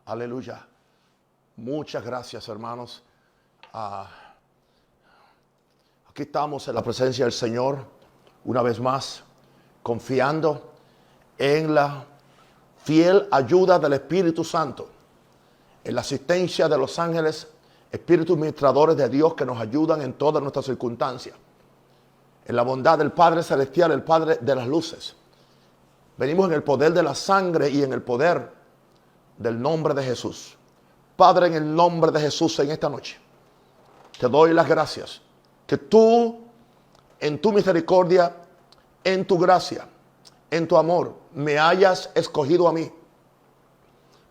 Aleluya. Muchas gracias, hermanos. Aquí estamos en la presencia del Señor, una vez más, confiando en la fiel ayuda del Espíritu Santo, en la asistencia de los ángeles, espíritus ministradores de Dios que nos ayudan en todas nuestras circunstancias, en la bondad del Padre Celestial, el Padre de las luces. Venimos en el poder de la sangre y en el poder del nombre de Jesús. Padre, en el nombre de Jesús, en esta noche, te doy las gracias. Que tú, en tu misericordia, en tu gracia, en tu amor, me hayas escogido a mí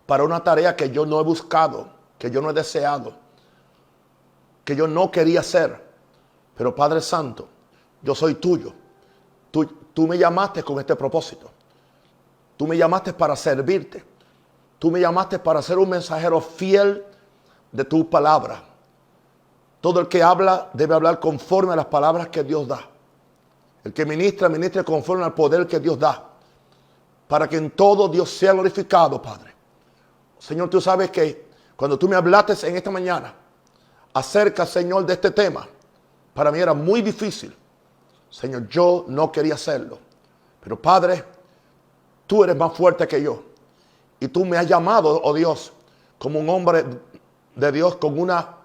para una tarea que yo no he buscado, que yo no he deseado, que yo no quería hacer. Pero Padre Santo, yo soy tuyo. Tú me llamaste con este propósito. Tú me llamaste para servirte. Tú me llamaste para ser un mensajero fiel de tu palabra. Todo el que habla debe hablar conforme a las palabras que Dios da. El que ministra, ministre conforme al poder que Dios da. Para que en todo Dios sea glorificado, Padre. Señor, tú sabes que cuando tú me hablaste en esta mañana acerca, Señor, de este tema, para mí era muy difícil. Señor, yo no quería hacerlo. Pero Padre, tú eres más fuerte que yo. Y tú me has llamado, oh Dios, como un hombre de Dios con una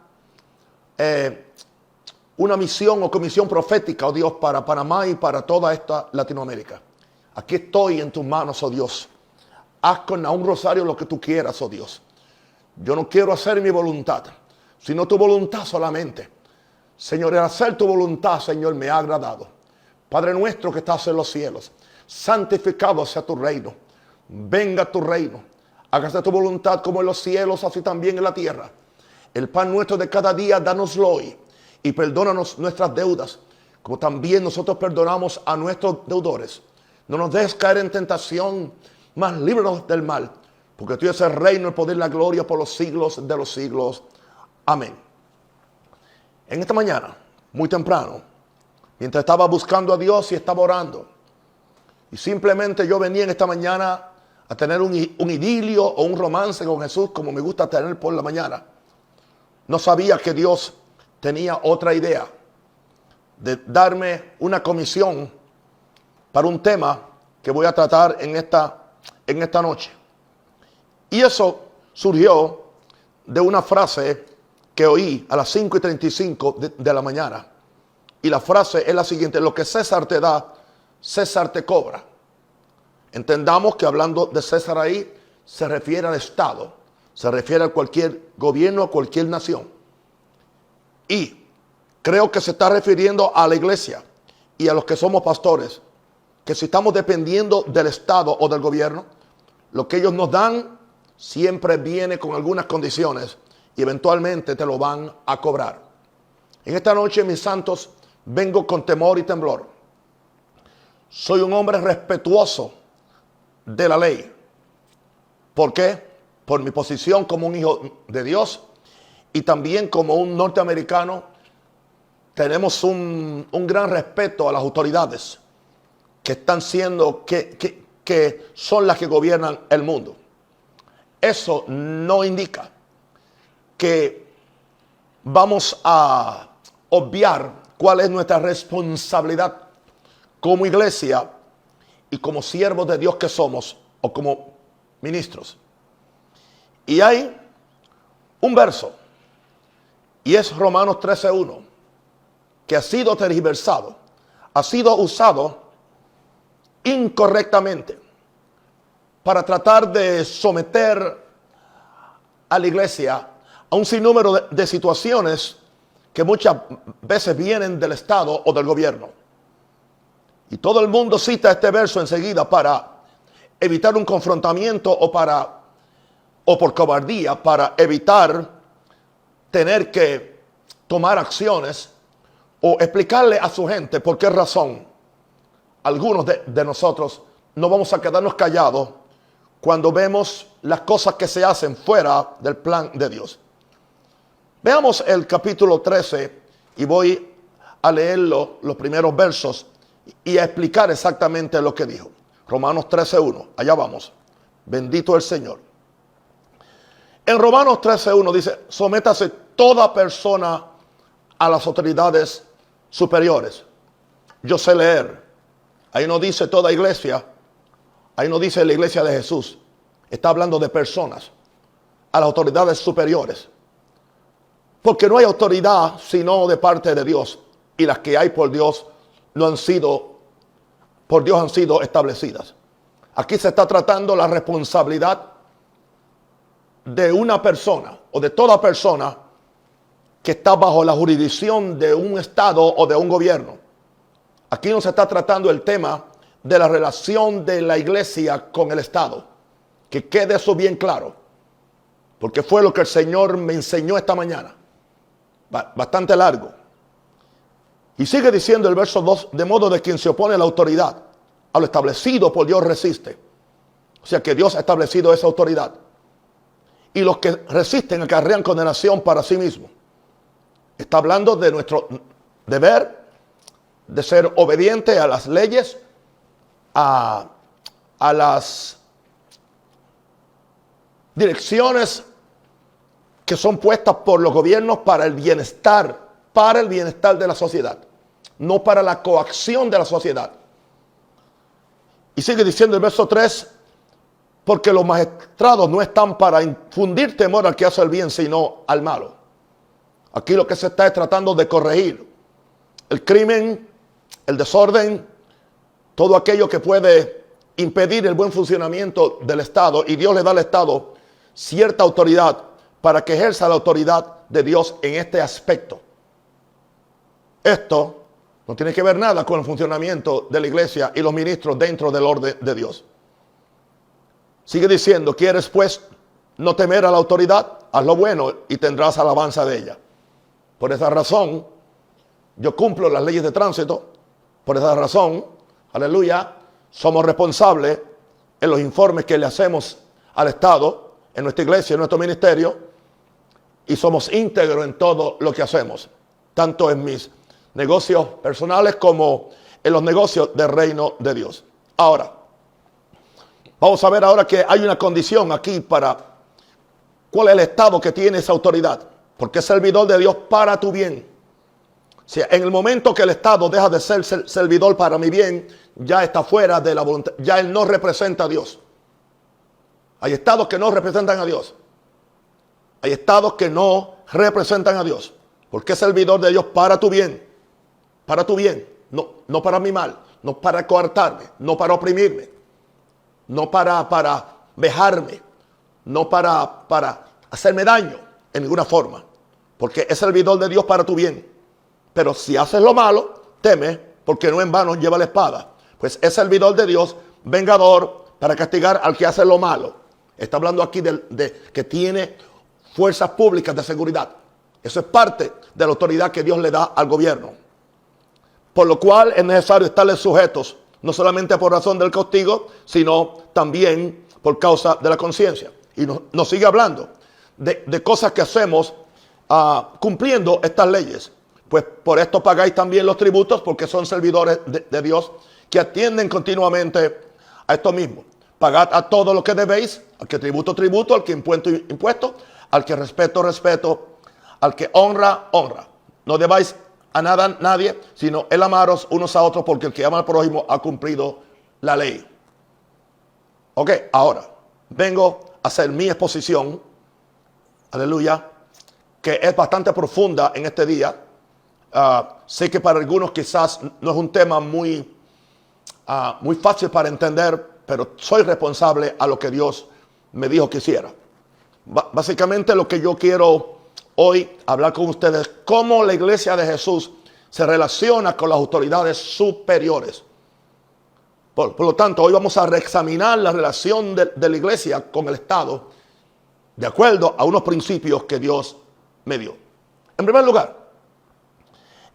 misión o comisión profética, oh Dios, para Panamá y para toda esta Latinoamérica. Aquí estoy en tus manos, oh Dios. Haz con Nahum Rosario lo que tú quieras, oh Dios. Yo no quiero hacer mi voluntad, sino tu voluntad solamente. Señor, el hacer tu voluntad, Señor, me ha agradado. Padre nuestro que estás en los cielos, santificado sea tu reino. Venga tu reino, hágase tu voluntad como en los cielos, así también en la tierra. El pan nuestro de cada día, dánoslo hoy. Y perdónanos nuestras deudas, como también nosotros perdonamos a nuestros deudores. No nos dejes caer en tentación, mas líbranos del mal. Porque tuyo es el reino, el poder y la gloria por los siglos de los siglos. Amén. En esta mañana, muy temprano, mientras estaba buscando a Dios y estaba orando, y simplemente yo venía en esta mañana a tener un idilio o un romance con Jesús, como me gusta tener por la mañana. No sabía que Dios tenía otra idea de darme una comisión para un tema que voy a tratar en esta noche. Y eso surgió de una frase que oí a las 5:35 de la mañana. Y la frase es la siguiente: lo que César te da, César te cobra. Entendamos que hablando de César ahí, se refiere al Estado, se refiere a cualquier gobierno, a cualquier nación. Y creo que se está refiriendo a la iglesia y a los que somos pastores, que si estamos dependiendo del Estado o del gobierno, lo que ellos nos dan siempre viene con algunas condiciones y eventualmente te lo van a cobrar. En esta noche, mis santos, vengo con temor y temblor. Soy un hombre respetuoso de la ley. ¿Por qué? Por mi posición como un hijo de Dios y también como un norteamericano. Tenemos un gran respeto a las autoridades que están siendo, que son las que gobiernan el mundo. Eso no indica que vamos a obviar cuál es nuestra responsabilidad como iglesia y como siervos de Dios que somos, o como ministros. Y hay un verso, y es Romanos 13:1, que ha sido tergiversado, ha sido usado incorrectamente para tratar de someter a la iglesia a un sinnúmero de situaciones que muchas veces vienen del Estado o del gobierno. Y todo el mundo cita este verso enseguida para evitar un confrontamiento o por cobardía, para evitar tener que tomar acciones o explicarle a su gente por qué razón algunos de nosotros no vamos a quedarnos callados cuando vemos las cosas que se hacen fuera del plan de Dios. Veamos el capítulo 13 y voy a leer los primeros versos y a explicar exactamente lo que dijo. Romanos 13:1, allá vamos. Bendito el Señor. En Romanos 13:1 dice, sométase toda persona a las autoridades superiores. Yo sé leer. Ahí no dice toda iglesia. Ahí no dice la iglesia de Jesús. Está hablando de personas. A las autoridades superiores. Porque no hay autoridad sino de parte de Dios. Y las que hay por Dios no han sido, por Dios han sido establecidas. Aquí se está tratando la responsabilidad de una persona o de toda persona que está bajo la jurisdicción de un estado o de un gobierno. Aquí no se está tratando el tema de la relación de la iglesia con el estado. Que quede eso bien claro. Porque fue lo que el Señor me enseñó esta mañana. Bastante largo. Y sigue diciendo el verso 2, de modo de quien se opone a la autoridad, a lo establecido por Dios resiste. O sea que Dios ha establecido esa autoridad. Y los que resisten acarrean condenación para sí mismos. Está hablando de nuestro deber de ser obediente a las leyes, a las direcciones que son puestas por los gobiernos para el bienestar de la sociedad, no para la coacción de la sociedad. Y sigue diciendo el verso 3, porque los magistrados no están para infundir temor al que hace el bien, sino al malo. Aquí lo que se está es tratando de corregir el crimen, el desorden, todo aquello que puede impedir el buen funcionamiento del Estado. Y Dios le da al Estado cierta autoridad para que ejerza la autoridad de Dios en este aspecto. Esto no tiene que ver nada con el funcionamiento de la iglesia y los ministros dentro del orden de Dios. Sigue diciendo, ¿quieres pues no temer a la autoridad? Haz lo bueno y tendrás alabanza de ella. Por esa razón, yo cumplo las leyes de tránsito. Por esa razón, aleluya, somos responsables en los informes que le hacemos al Estado, en nuestra iglesia, en nuestro ministerio, y somos íntegros en todo lo que hacemos, tanto en mis negocios personales como en los negocios del reino de Dios. Ahora, vamos a ver ahora que hay una condición aquí para cuál es el estado que tiene esa autoridad, porque es servidor de Dios para tu bien. O sea, en el momento que el Estado deja de ser servidor para mi bien, ya está fuera de la voluntad, ya él no representa a Dios. Hay estados que no representan a Dios. Hay estados que no representan a Dios. Porque es servidor de Dios para tu bien. Para tu bien. No para mi mal. No para coartarme. No para oprimirme. No para vejarme. No para hacerme daño en ninguna forma. Porque es servidor de Dios para tu bien. Pero si haces lo malo, teme, porque no en vano lleva la espada. Pues es servidor de Dios, vengador, para castigar al que hace lo malo. Está hablando aquí de que tiene fuerzas públicas de seguridad. Eso es parte de la autoridad que Dios le da al gobierno. Por lo cual es necesario estarles sujetos, no solamente por razón del castigo, sino también por causa de la conciencia. Y nos sigue hablando de cosas que hacemos cumpliendo estas leyes. Pues por esto pagáis también los tributos, porque son servidores de Dios que atienden continuamente a esto mismo. Pagad a todo lo que debéis, al que tributo, tributo, al que impuesto, impuesto, al que respeto, respeto, al que honra, honra. No debáis a nada, nadie, sino el amaros unos a otros, porque el que ama al prójimo ha cumplido la ley. Ok, ahora vengo a hacer mi exposición, aleluya, que es bastante profunda en este día. Sé que para algunos quizás no es un tema muy fácil para entender, pero soy responsable a lo que Dios me dijo que hiciera. Básicamente lo que yo quiero hoy hablar con ustedes, cómo la iglesia de Jesús se relaciona con las autoridades superiores. Por lo tanto, hoy vamos a reexaminar la relación de la iglesia con el Estado de acuerdo a unos principios que Dios me dio. En primer lugar,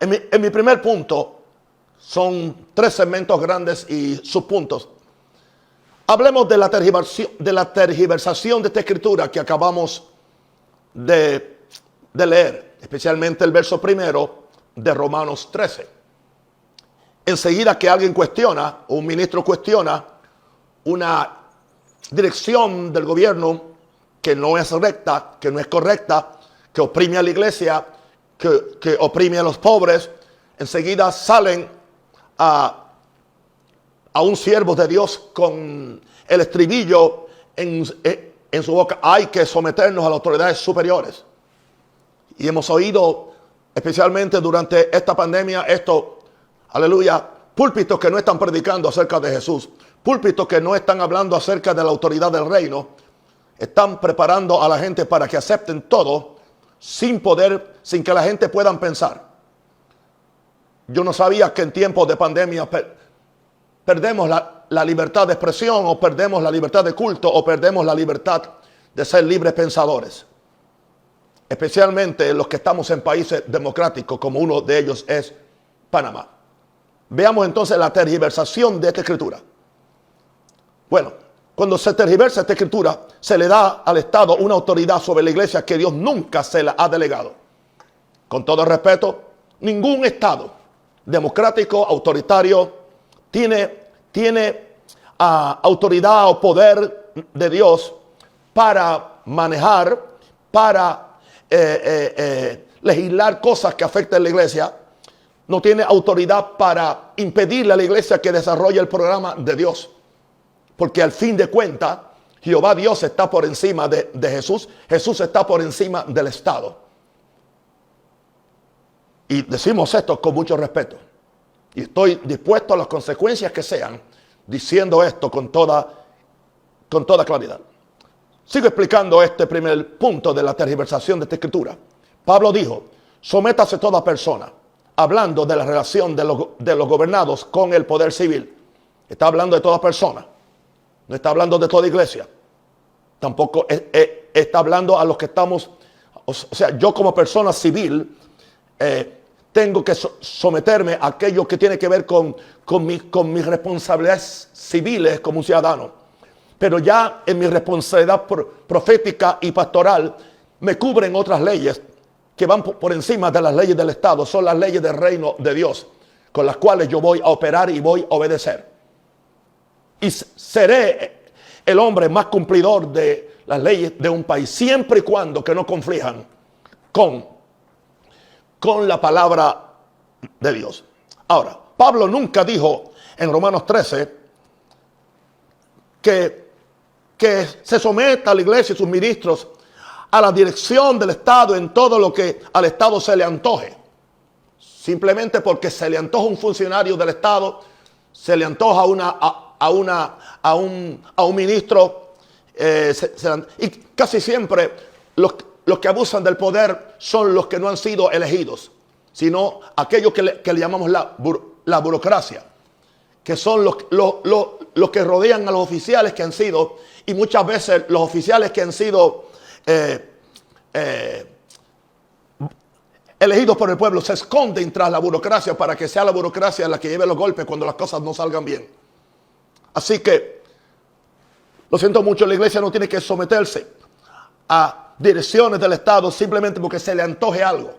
en mi primer punto, son 3 segmentos grandes y subpuntos. Hablemos de la tergiversación de esta escritura que acabamos de leer, especialmente el verso primero de Romanos 13. Enseguida que alguien cuestiona, o un ministro cuestiona, una dirección del gobierno que no es recta, que no es correcta, que oprime a la iglesia, que oprime a los pobres, enseguida salen a un siervo de Dios con el estribillo en su boca: hay que someternos a las autoridades superiores. Y hemos oído, especialmente durante esta pandemia, esto, aleluya, púlpitos que no están predicando acerca de Jesús, púlpitos que no están hablando acerca de la autoridad del reino, están preparando a la gente para que acepten todo sin que la gente pueda pensar. Yo no sabía que en tiempos de pandemia perdemos la libertad de expresión, o perdemos la libertad de culto, o perdemos la libertad de ser libres pensadores. Especialmente los que estamos en países democráticos, como uno de ellos es Panamá. Veamos entonces la tergiversación de esta escritura. Bueno, cuando se tergiversa esta escritura, se le da al Estado una autoridad sobre la iglesia que Dios nunca se la ha delegado. Con todo respeto, ningún Estado democrático, autoritario, tiene autoridad o poder de Dios para manejar, para legislar cosas que afecten a la iglesia. No tiene autoridad para impedirle a la iglesia que desarrolle el programa de Dios. Porque al fin de cuentas, Jehová Dios está por encima de Jesús. Jesús está por encima del Estado. Y decimos esto con mucho respeto. Y estoy dispuesto a las consecuencias que sean, diciendo esto con toda claridad. Sigo explicando este primer punto de la tergiversación de esta escritura. Pablo dijo: sométase toda persona, hablando de la relación de los gobernados con el poder civil. Está hablando de toda persona. No está hablando de toda iglesia. Tampoco está hablando a los que estamos, o sea, yo como persona civil tengo que someterme a aquello que tiene que ver con mis responsabilidades civiles como un ciudadano. Pero ya en mi responsabilidad profética y pastoral me cubren otras leyes que van por encima de las leyes del Estado. Son las leyes del reino de Dios, con las cuales yo voy a operar y voy a obedecer. Y seré el hombre más cumplidor de las leyes de un país, siempre y cuando que no conflijan con la palabra de Dios. Ahora, Pablo nunca dijo en Romanos 13 que se someta a la iglesia y sus ministros a la dirección del Estado en todo lo que al Estado se le antoje. Simplemente porque se le antoja un funcionario del Estado, se le antoja a un ministro, y casi siempre los que abusan del poder son los que no han sido elegidos, sino aquellos que le llamamos la burocracia, que son los que rodean a los oficiales que han sido, y muchas veces los oficiales que han sido elegidos por el pueblo se esconden tras la burocracia para que sea la burocracia la que lleve los golpes cuando las cosas no salgan bien. Así que, lo siento mucho, la iglesia no tiene que someterse a direcciones del Estado simplemente porque se le antoje algo.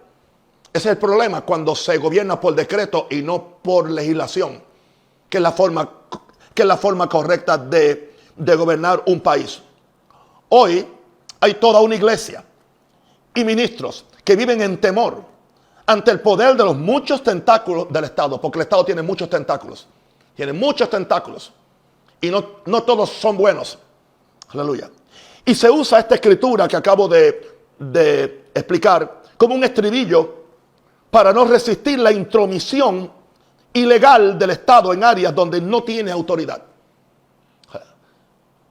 Ese es el problema cuando se gobierna por decreto y no por legislación, que es la forma correcta de gobernar un país. Hoy hay toda una iglesia y ministros que viven en temor ante el poder de los muchos tentáculos del Estado, porque el Estado tiene muchos tentáculos. Tiene muchos tentáculos. Y no todos son buenos. Aleluya. Y se usa esta escritura que acabo de explicar como un estribillo para no resistir la intromisión ilegal del Estado en áreas donde no tiene autoridad.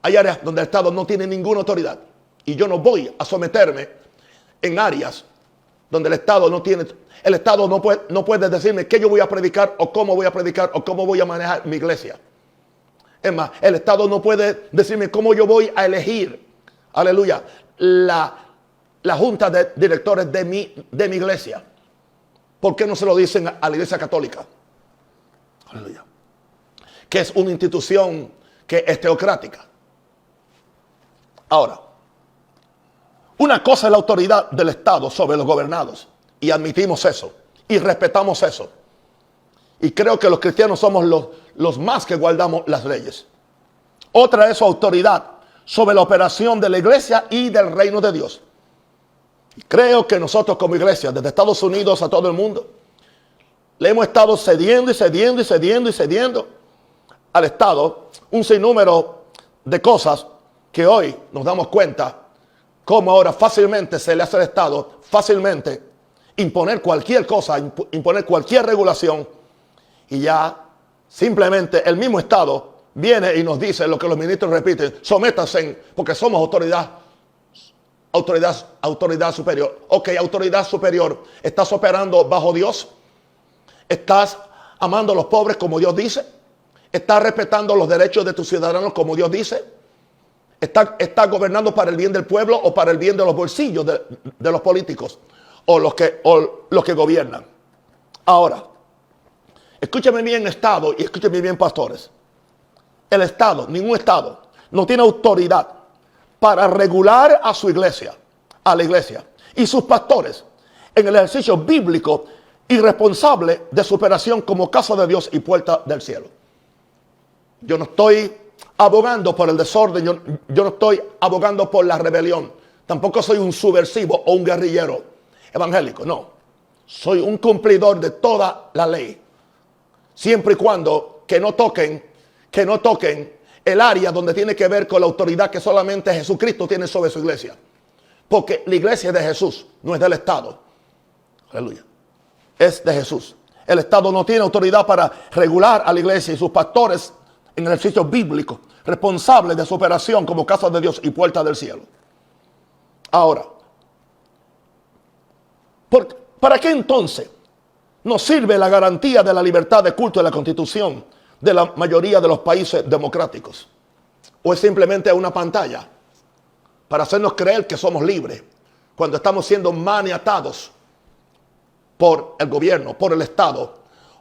Hay áreas donde el Estado no tiene ninguna autoridad. Y yo no voy a someterme en áreas donde el Estado no tiene. El Estado no puede decirme qué yo voy a predicar o cómo voy a predicar o cómo voy a manejar mi iglesia. Es más, el Estado no puede decirme cómo yo voy a elegir, aleluya, la junta de directores de mi iglesia. ¿Por qué no se lo dicen a la iglesia católica? Aleluya. Que es una institución que es teocrática. Ahora, una cosa es la autoridad del Estado sobre los gobernados. Y admitimos eso. Y respetamos eso. Y creo que los cristianos somos los más que guardamos las leyes. Otra es su autoridad sobre la operación de la iglesia y del reino de Dios. Creo que nosotros como iglesia, desde Estados Unidos a todo el mundo, le hemos estado cediendo y cediendo y cediendo y cediendo al Estado un sinnúmero de cosas que hoy nos damos cuenta cómo ahora fácilmente se le hace al Estado fácilmente imponer cualquier cosa, imponer cualquier regulación, y ya simplemente el mismo Estado viene y nos dice lo que los ministros repiten: sométanse porque somos autoridad superior. Ok, autoridad superior, ¿estás operando bajo Dios? ¿Estás amando a los pobres como Dios dice? ¿Estás respetando los derechos de tus ciudadanos como Dios dice? ¿Estás gobernando para el bien del pueblo o para el bien de los bolsillos de los políticos o los que gobiernan? Ahora, escúchame bien, Estado, y escúchame bien, pastores. El Estado, ningún Estado, no tiene autoridad para regular a su iglesia, a la iglesia y sus pastores en el ejercicio bíblico y responsable de su operación como casa de Dios y puerta del cielo. Yo no estoy abogando por el desorden, yo no estoy abogando por la rebelión. Tampoco soy un subversivo o un guerrillero evangélico, no. Soy un cumplidor de toda la ley, siempre y cuando que no toquen el área donde tiene que ver con la autoridad que solamente Jesucristo tiene sobre su iglesia. Porque la iglesia es de Jesús, no es del Estado. Aleluya. Es de Jesús. El Estado no tiene autoridad para regular a la iglesia y sus pastores en el ejercicio bíblico, responsables de su operación como casa de Dios y puerta del cielo. Ahora, ¿para qué entonces nos sirve la garantía de la libertad de culto de la Constitución de la mayoría de los países democráticos? ¿O es simplemente una pantalla para hacernos creer que somos libres cuando estamos siendo maniatados por el gobierno, por el Estado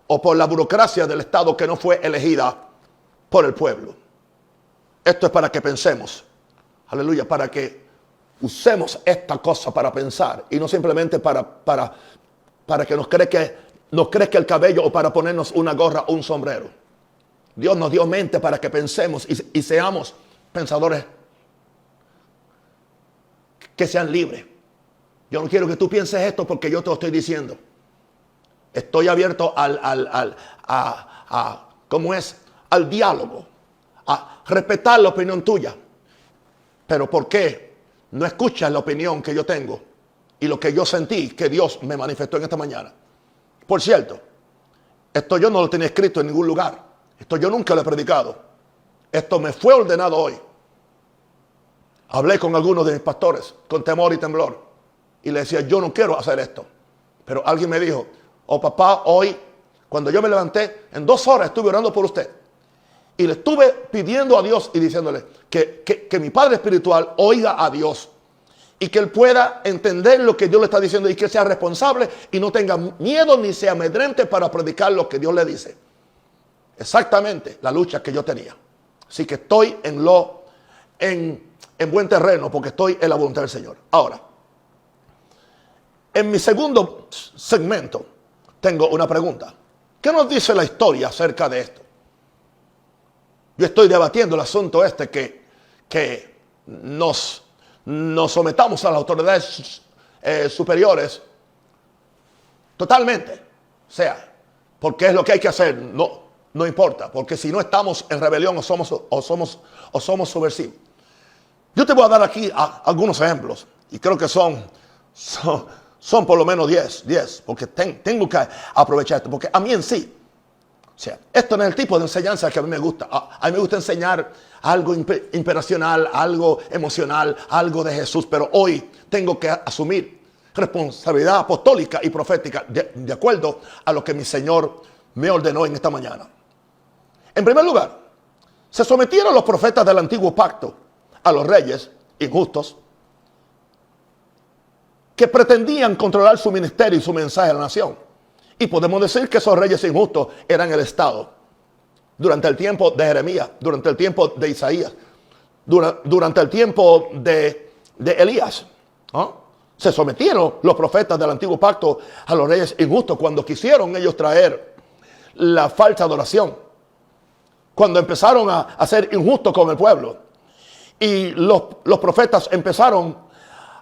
o por la burocracia del Estado que no fue elegida por el pueblo? Esto es para que pensemos, aleluya, para que usemos esta cosa para pensar y no simplemente para que nos crezca el cabello o para ponernos una gorra o un sombrero. Dios nos dio mente para que pensemos y seamos pensadores que sean libres. Yo no quiero que tú pienses esto porque yo te lo estoy diciendo. Estoy abierto al diálogo, a respetar la opinión tuya. Pero ¿por qué no escuchas la opinión que yo tengo y lo que yo sentí que Dios me manifestó en esta mañana? Por cierto, esto yo no lo tenía escrito en ningún lugar. Esto yo nunca lo he predicado. Esto me fue ordenado hoy. Hablé con algunos de mis pastores con temor y temblor y le decía: yo no quiero hacer esto. Pero alguien me dijo: oh papá, hoy cuando yo me levanté, en 2 horas estuve orando por usted. Y le estuve pidiendo a Dios y diciéndole que mi padre espiritual oiga a Dios y que él pueda entender lo que Dios le está diciendo y que sea responsable y no tenga miedo ni sea amedrente para predicar lo que Dios le dice. Exactamente la lucha que yo tenía. Así que estoy en buen terreno porque estoy en la voluntad del Señor. Ahora, en mi segundo segmento tengo una pregunta. ¿Qué nos dice la historia acerca de esto? Yo estoy debatiendo el asunto que nos sometamos a las autoridades superiores totalmente. O sea, porque es lo que hay que hacer. No importa, porque si no estamos en rebelión o somos subversivos. Yo te voy a dar aquí algunos ejemplos y creo que son por lo menos 10, porque tengo que aprovechar esto, porque a mí en sí, o sea, esto no es el tipo de enseñanza que a mí me gusta. A mí me gusta enseñar algo inspiracional, algo emocional, algo de Jesús, pero hoy tengo que asumir responsabilidad apostólica y profética de acuerdo a lo que mi Señor me ordenó en esta mañana. En primer lugar, se sometieron los profetas del antiguo pacto a los reyes injustos que pretendían controlar su ministerio y su mensaje a la nación. Y podemos decir que esos reyes injustos eran el Estado. Durante el tiempo de Jeremías, durante el tiempo de Isaías, durante el tiempo de Elías. Se sometieron los profetas del antiguo pacto a los reyes injustos cuando quisieron ellos traer la falsa adoración. Cuando empezaron a ser injustos con el pueblo. y los profetas empezaron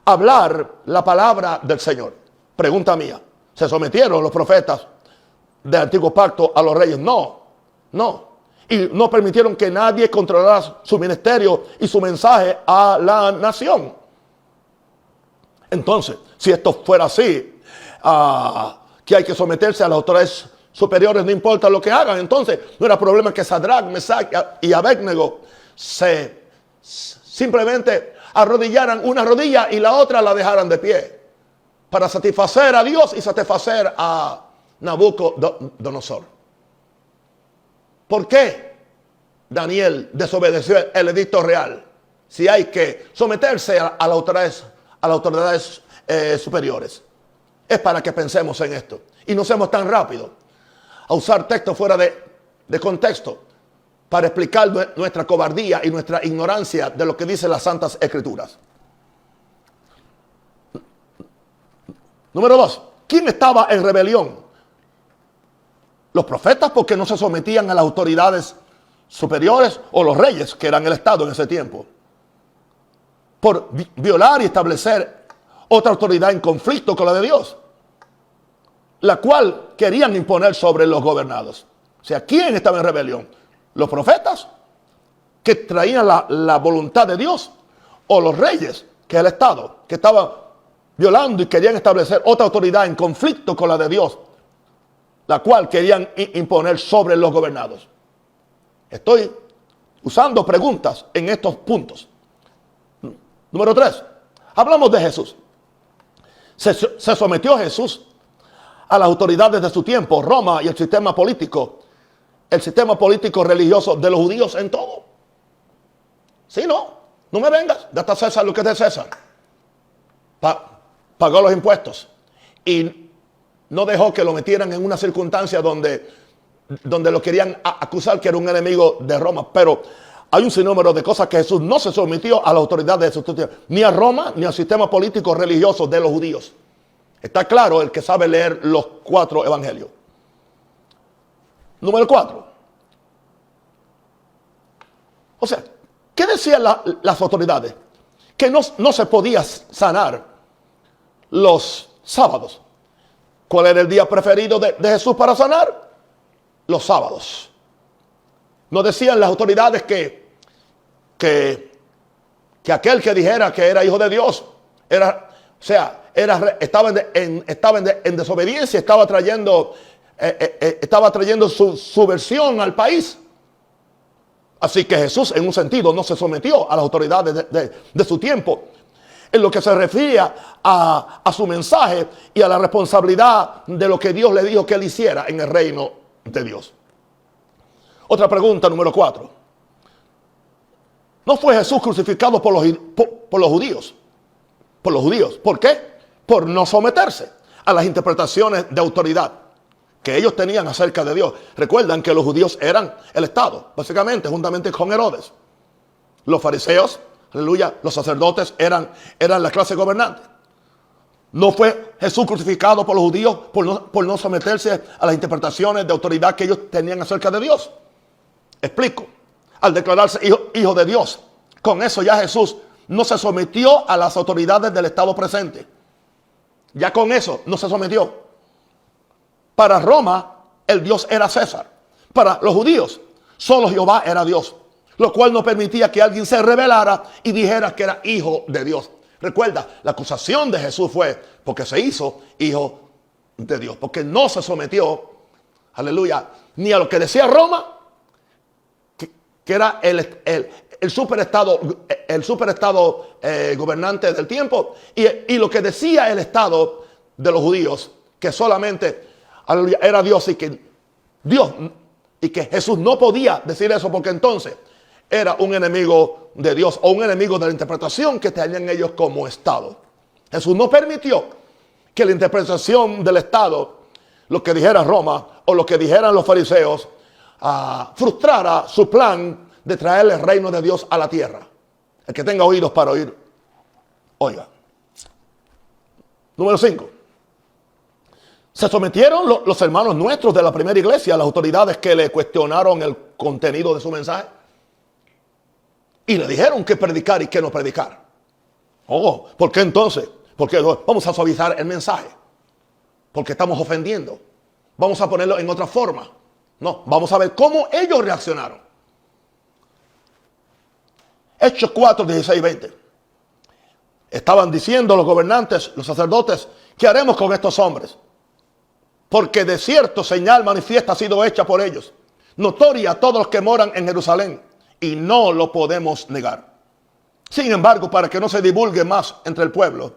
a hablar la palabra del Señor. Pregunta mía, ¿se sometieron los profetas del antiguo pacto a los reyes? No, no. Y no permitieron que nadie controlara su ministerio y su mensaje a la nación. Entonces, si esto fuera así, que hay que someterse a las autoridades superiores, no importa lo que hagan, entonces no era problema que Sadrach, Mesach y Abednego simplemente arrodillaran una rodilla y la otra la dejaran de pie para satisfacer a Dios y satisfacer a Nabucodonosor. ¿Por qué Daniel desobedeció el edicto real? Si hay que someterse a las autoridades superiores. Es para que pensemos en esto y no seamos tan rápidos a usar textos fuera de contexto para explicar nuestra cobardía y nuestra ignorancia de lo que dicen las Santas Escrituras. Número 2. ¿Quién estaba en rebelión? Los profetas, porque no se sometían a las autoridades superiores, o los reyes, que eran el Estado en ese tiempo, por violar y establecer otra autoridad en conflicto con la de Dios, la cual querían imponer sobre los gobernados. O sea, ¿quién estaba en rebelión? ¿Los profetas, que traían la voluntad de Dios? ¿O los reyes, que es el Estado, que estaba violando y querían establecer otra autoridad en conflicto con la de Dios, la cual querían imponer sobre los gobernados? Estoy usando preguntas en estos puntos. Número 3. Hablamos de Jesús. Se sometió Jesús a las autoridades de su tiempo, Roma y el sistema político religioso de los judíos en todo. Sí, no me vengas, date a César lo que es de César. Pagó los impuestos y no dejó que lo metieran en una circunstancia donde lo querían acusar que era un enemigo de Roma. Pero hay un sinnúmero de cosas que Jesús no se sometió a la autoridad de su tiempo, ni a Roma, ni al sistema político religioso de los judíos. Está claro el que sabe leer los 4 evangelios. Número 4. O sea, ¿qué decían las autoridades? Que no se podía sanar los sábados. ¿Cuál era el día preferido de Jesús para sanar? Los sábados. No decían las autoridades que aquel que dijera que era hijo de Dios estaba en desobediencia, estaba trayendo su versión al país. Así que Jesús, en un sentido, no se sometió a las autoridades de su tiempo, en lo que se refería a su mensaje y a la responsabilidad de lo que Dios le dijo que él hiciera en el reino de Dios. Otra pregunta, número 4. ¿No fue Jesús crucificado por los judíos? Por los judíos. ¿Por qué? Por no someterse a las interpretaciones de autoridad que ellos tenían acerca de Dios. Recuerdan que los judíos eran el Estado, básicamente, juntamente con Herodes. Los fariseos, aleluya, los sacerdotes eran la clase gobernante. ¿No fue Jesús crucificado por los judíos por no someterse a las interpretaciones de autoridad que ellos tenían acerca de Dios? Explico. Al declararse hijo de Dios, con eso ya Jesús no se sometió a las autoridades del Estado presente. Ya con eso no se sometió. Para Roma, el Dios era César. Para los judíos, solo Jehová era Dios, lo cual no permitía que alguien se rebelara y dijera que era hijo de Dios. Recuerda, la acusación de Jesús fue porque se hizo hijo de Dios, porque no se sometió, aleluya, ni a lo que decía Roma, que era el superestado gobernante del tiempo, y lo que decía el estado de los judíos, que solamente, aleluya, era Dios, y que Jesús no podía decir eso porque entonces era un enemigo de Dios o un enemigo de la interpretación que tenían ellos como Estado. Jesús no permitió que la interpretación del Estado, lo que dijera Roma o lo que dijeran los fariseos, frustrara su plan de traer el reino de Dios a la tierra. El que tenga oídos para oír, oiga. Número 5. ¿Se sometieron los hermanos nuestros de la primera iglesia a las autoridades que le cuestionaron el contenido de su mensaje? Y le dijeron qué predicar y qué no predicar. Oh, ¿por qué entonces? Porque vamos a suavizar el mensaje. Porque estamos ofendiendo. Vamos a ponerlo en otra forma. No, vamos a ver cómo ellos reaccionaron. Hechos 4, 16 y 20. Estaban diciendo los gobernantes, los sacerdotes, ¿qué haremos con estos hombres? Porque de cierto señal manifiesta ha sido hecha por ellos, notoria a todos los que moran en Jerusalén, y no lo podemos negar. Sin embargo, para que no se divulgue más entre el pueblo,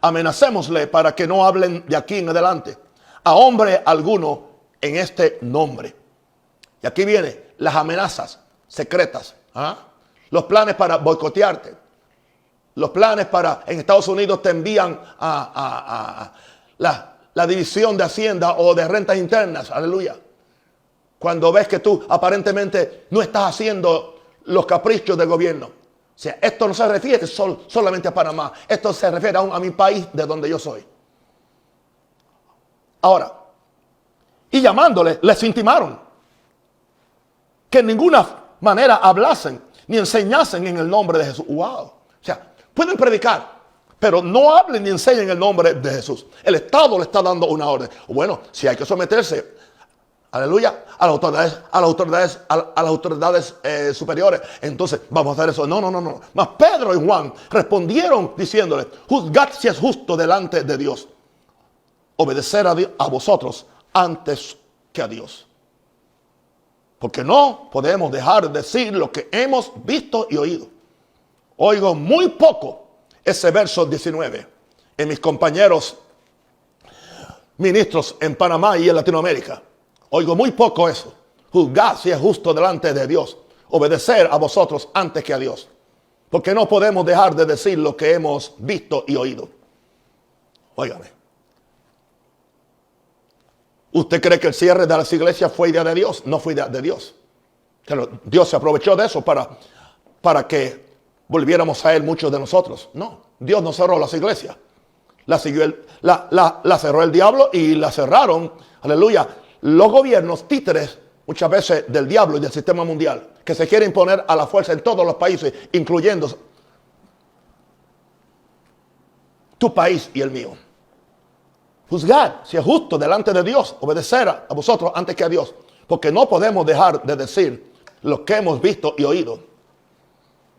amenacémosle para que no hablen de aquí en adelante a hombre alguno en este nombre. Y aquí vienen las amenazas secretas, los planes para boicotearte, los planes para, en Estados Unidos te envían a la división de Hacienda o de rentas internas, aleluya. Cuando ves que tú aparentemente no estás haciendo los caprichos del gobierno. O sea, esto no se refiere solamente a Panamá. Esto se refiere aún a mi país de donde yo soy. Ahora, y llamándole, les intimaron que en ninguna manera hablasen ni enseñasen en el nombre de Jesús. ¡Wow! O sea, pueden predicar, pero no hablen ni enseñen el nombre de Jesús. El Estado le está dando una orden. Bueno, si hay que someterse, aleluya, a las autoridades superiores, entonces vamos a hacer eso. No. Mas Pedro y Juan respondieron diciéndole, juzgad si es justo delante de Dios obedecer a vosotros antes que a Dios. Porque no podemos dejar de decir lo que hemos visto y oído. Oigo muy poco ese verso 19 en mis compañeros ministros en Panamá y en Latinoamérica. Oigo muy poco eso. Juzgad si es justo delante de Dios. Obedecer a vosotros antes que a Dios. Porque no podemos dejar de decir lo que hemos visto y oído. Óigame. ¿Usted cree que el cierre de las iglesias fue idea de Dios? No fue idea de Dios. Pero Dios se aprovechó de eso para que volviéramos a Él muchos de nosotros. No, Dios no cerró las iglesias. La cerró el diablo y la cerraron, aleluya, los gobiernos títeres muchas veces del diablo y del sistema mundial que se quiere imponer a la fuerza en todos los países, incluyendo tu país y el mío. Juzgar si es justo delante de Dios, obedecer a vosotros antes que a Dios, porque no podemos dejar de decir lo que hemos visto y oído.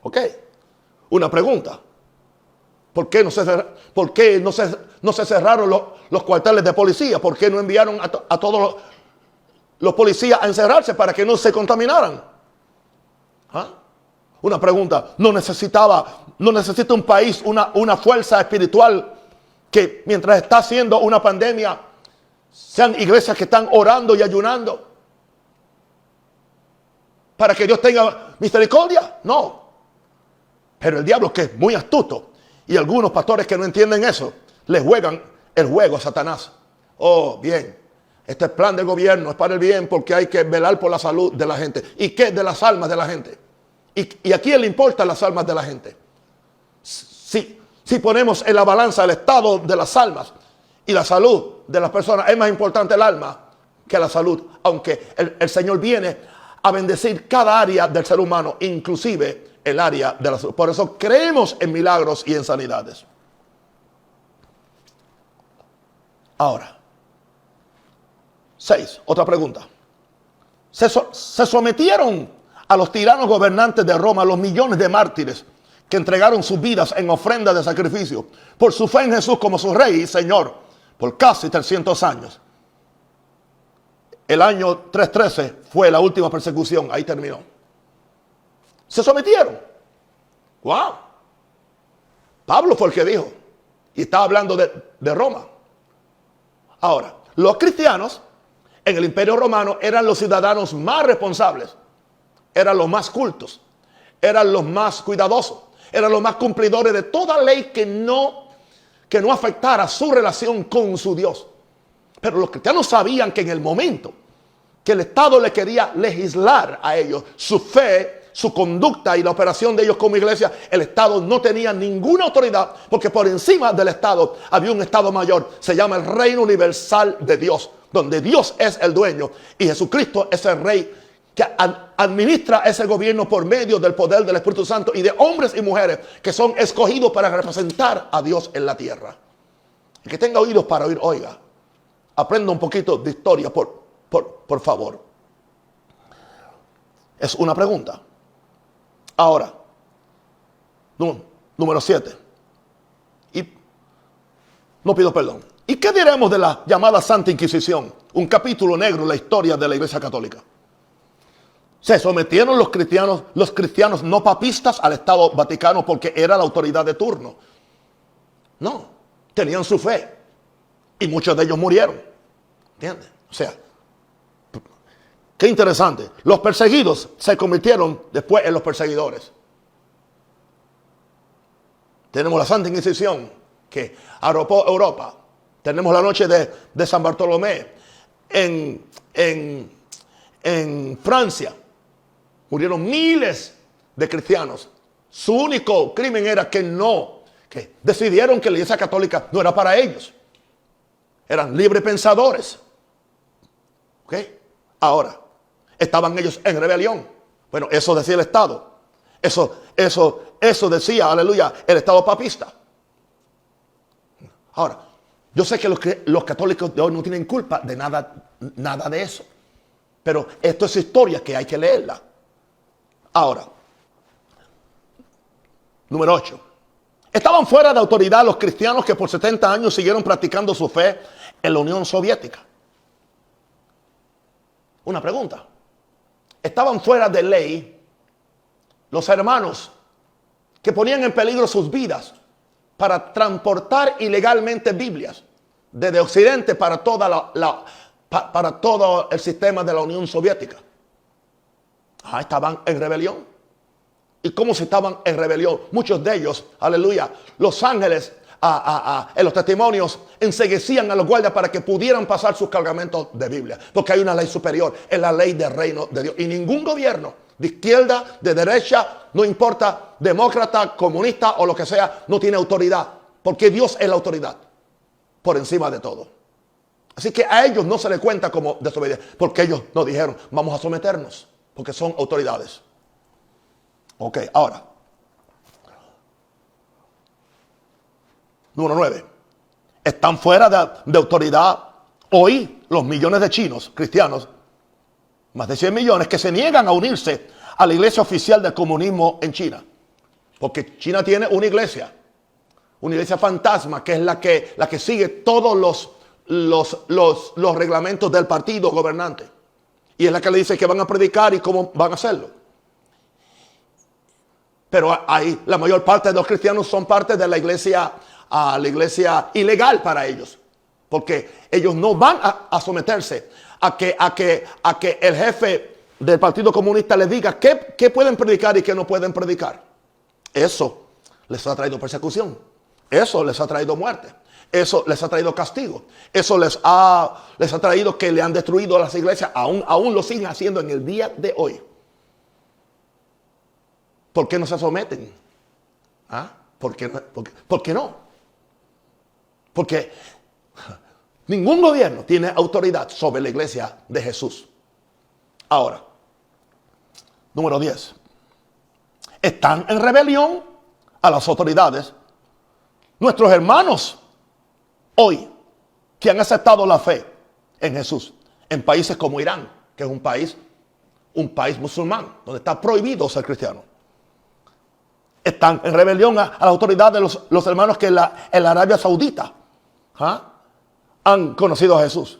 ¿Ok? Una pregunta. ¿Por qué no se cerraron los cuarteles de policía? ¿Por qué no enviaron a todos los policías a encerrarse para que no se contaminaran? Una pregunta. ¿No necesita un país una fuerza espiritual que mientras está haciendo una pandemia sean iglesias que están orando y ayunando para que Dios tenga misericordia? No. Pero el diablo, que es muy astuto, y algunos pastores que no entienden eso, les juegan el juego a Satanás. Oh, bien, este es plan del gobierno, es para el bien, porque hay que velar por la salud de la gente. ¿Y qué? De las almas de la gente. ¿Y a quién le importan las almas de la gente? Si ponemos en la balanza el estado de las almas y la salud de las personas, es más importante el alma que la salud. Aunque el Señor viene a bendecir cada área del ser humano, inclusive el área de la salud. Por eso creemos en milagros y en sanidades. Ahora, 6, otra pregunta. Se sometieron a los tiranos gobernantes de Roma, los millones de mártires que entregaron sus vidas en ofrenda de sacrificio por su fe en Jesús como su Rey y Señor por casi 300 años. El año 313 fue la última persecución, ahí terminó. Se sometieron. ¡Wow! Pablo fue el que dijo, y estaba hablando de Roma. Ahora, los cristianos en el Imperio Romano eran los ciudadanos más responsables, eran los más cultos, eran los más cuidadosos, eran los más cumplidores de toda ley que no afectara su relación con su Dios. Pero los cristianos sabían que en el momento que el Estado le quería legislar a ellos su fe, su conducta y la operación de ellos como iglesia, el Estado no tenía ninguna autoridad, porque por encima del Estado había un Estado mayor, se llama el reino universal de Dios, donde Dios es el dueño y Jesucristo es el Rey administra ese gobierno por medio del poder del Espíritu Santo y de hombres y mujeres que son escogidos para representar a Dios en la tierra. El que tenga oídos para oír, oiga. Aprenda un poquito de historia, por favor. Es una pregunta. Ahora, número 7. Y no pido perdón. ¿Y qué diremos de la llamada Santa Inquisición? Un capítulo negro en la historia de la Iglesia Católica. Se sometieron los cristianos no papistas al Estado Vaticano porque era la autoridad de turno. No, tenían su fe. Y muchos de ellos murieron. ¿Entiendes? O sea, qué interesante. Los perseguidos se convirtieron después en los perseguidores. Tenemos la Santa Inquisición que arropó Europa. Tenemos la noche de San Bartolomé en Francia. Murieron miles de cristianos. Su único crimen era que decidieron que la Iglesia Católica no era para ellos. Eran libres pensadores. ¿Ok? Ahora, estaban ellos en rebelión. Bueno, eso decía el Estado. Eso decía, aleluya, el Estado papista. Ahora, yo sé que los católicos de hoy no tienen culpa de nada de eso. Pero esto es historia que hay que leerla. Ahora, número 8. Estaban fuera de autoridad los cristianos que por 70 años siguieron practicando su fe en la Unión Soviética. Una pregunta. Estaban fuera de ley los hermanos que ponían en peligro sus vidas para transportar ilegalmente Biblias desde Occidente para para todo el sistema de la Unión Soviética. Estaban en rebelión. ¿Y cómo se estaban en rebelión? Muchos de ellos, aleluya, los ángeles en los testimonios enceguecían a los guardias para que pudieran pasar sus cargamentos de Biblia. Porque hay una ley superior, es la ley del reino de Dios. Y ningún gobierno de izquierda, de derecha, no importa, demócrata, comunista o lo que sea, no tiene autoridad. Porque Dios es la autoridad por encima de todo. Así que a ellos no se les cuenta como desobedientes. Porque ellos no dijeron, vamos a someternos. Porque son autoridades. Ok, ahora. Número 9. Están fuera de autoridad hoy los millones de chinos cristianos, más de 100 millones, que se niegan a unirse a la iglesia oficial del comunismo en China. Porque China tiene una iglesia fantasma, que es la que sigue todos los reglamentos del partido gobernante. Y es la que le dice que van a predicar y cómo van a hacerlo. Pero ahí la mayor parte de los cristianos son parte de la iglesia ilegal para ellos. Porque ellos no van a someterse a que el jefe del Partido Comunista les diga qué pueden predicar y qué no pueden predicar. Eso les ha traído persecución. Eso les ha traído muerte. Eso les ha traído castigo. Eso les ha traído que le han destruido las iglesias. Aún lo siguen haciendo en el día de hoy. ¿Por qué no se someten? ¿Por qué no? Porque ningún gobierno tiene autoridad sobre la iglesia de Jesús. Ahora, número 10. Están en rebelión a las autoridades nuestros hermanos hoy que han aceptado la fe en Jesús en países como Irán, que es un país musulmán, donde está prohibido ser cristiano. Están en rebelión a la autoridad de los hermanos que en la Arabia Saudita han conocido a Jesús.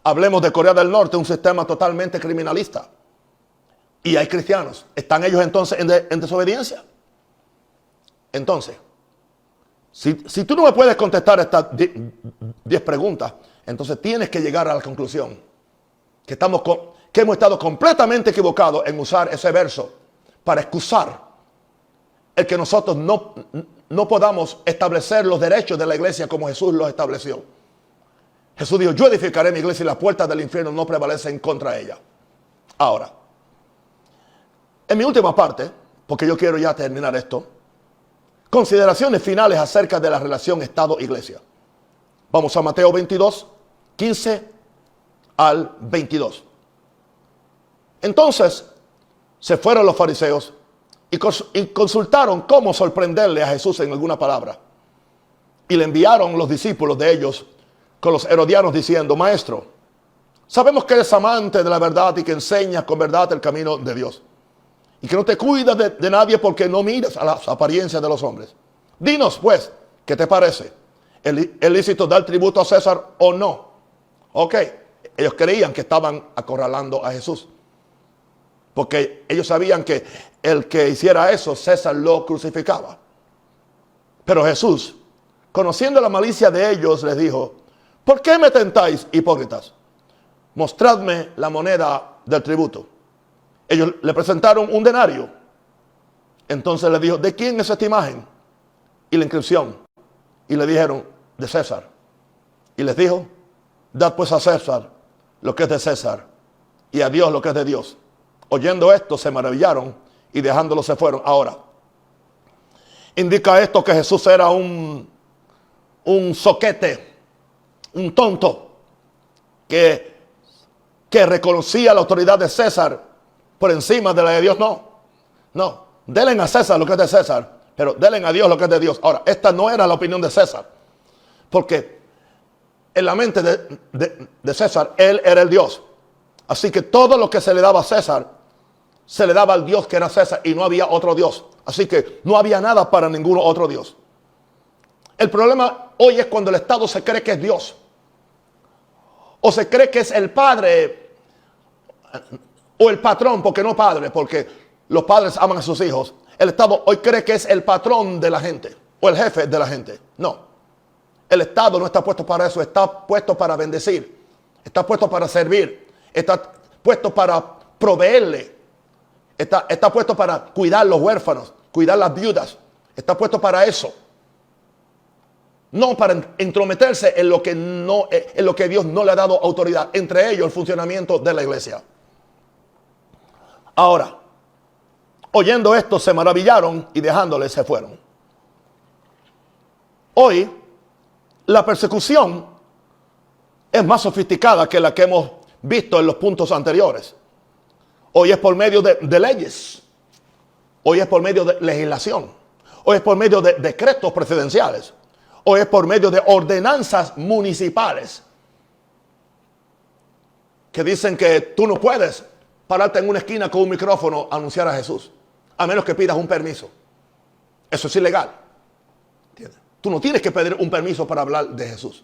Hablemos de Corea del Norte, un sistema totalmente criminalista. Y hay cristianos. ¿Están ellos entonces en desobediencia? Entonces, si tú no me puedes contestar estas 10 preguntas, entonces tienes que llegar a la conclusión que hemos estado completamente equivocados en usar ese verso para excusar el que nosotros no podamos establecer los derechos de la iglesia como Jesús los estableció. Jesús dijo, yo edificaré mi iglesia y las puertas del infierno no prevalecen contra ella. Ahora, en mi última parte, porque yo quiero ya terminar esto, consideraciones finales acerca de la relación Estado-Iglesia. Vamos a Mateo 22, 15 al 22. Entonces se fueron los fariseos y consultaron cómo sorprenderle a Jesús en alguna palabra. Y le enviaron los discípulos de ellos con los herodianos diciendo: Maestro, sabemos que eres amante de la verdad y que enseñas con verdad el camino de Dios, y que no te cuidas de nadie porque no miras a las apariencias de los hombres. Dinos pues, ¿qué te parece? ¿Es lícito dar tributo a César o no? Ok, ellos creían que estaban acorralando a Jesús, porque ellos sabían que el que hiciera eso, César lo crucificaba. Pero Jesús, conociendo la malicia de ellos, les dijo: ¿por qué me tentáis, hipócritas? Mostradme la moneda del tributo. Ellos le presentaron un denario. Entonces le dijo: ¿de quién es esta imagen y la inscripción? Y le dijeron: de César. Y les dijo: dad pues a César lo que es de César, y a Dios lo que es de Dios. Oyendo esto, se maravillaron y dejándolo se fueron. Ahora, indica esto que Jesús era un soquete, un tonto, que reconocía la autoridad de César por encima de la de Dios. No, denle a César lo que es de César, pero denle a Dios lo que es de Dios. Ahora, esta no era la opinión de César, porque en la mente de César, él era el Dios. Así que todo lo que se le daba a César, se le daba al Dios que era César, y no había otro Dios. Así que no había nada para ningún otro Dios. El problema hoy es cuando el Estado se cree que es Dios, o se cree que es el padre, o el patrón, porque no padre, porque los padres aman a sus hijos. El Estado hoy cree que es el patrón de la gente, o el jefe de la gente. No, el Estado no está puesto para eso. Está puesto para bendecir, está puesto para servir, está puesto para proveerle, está puesto para cuidar los huérfanos, cuidar las viudas. Está puesto para eso, no para entrometerse en lo que Dios no le ha dado autoridad, entre ellos el funcionamiento de la iglesia. Ahora, oyendo esto, se maravillaron y dejándole se fueron. Hoy, la persecución es más sofisticada que la que hemos visto en los puntos anteriores. Hoy es por medio de leyes. Hoy es por medio de legislación. Hoy es por medio de decretos presidenciales. Hoy es por medio de ordenanzas municipales que dicen que tú no puedes pararte en una esquina con un micrófono a anunciar a Jesús, a menos que pidas un permiso. Eso es ilegal. ¿Entiendes? Tú no tienes que pedir un permiso para hablar de Jesús.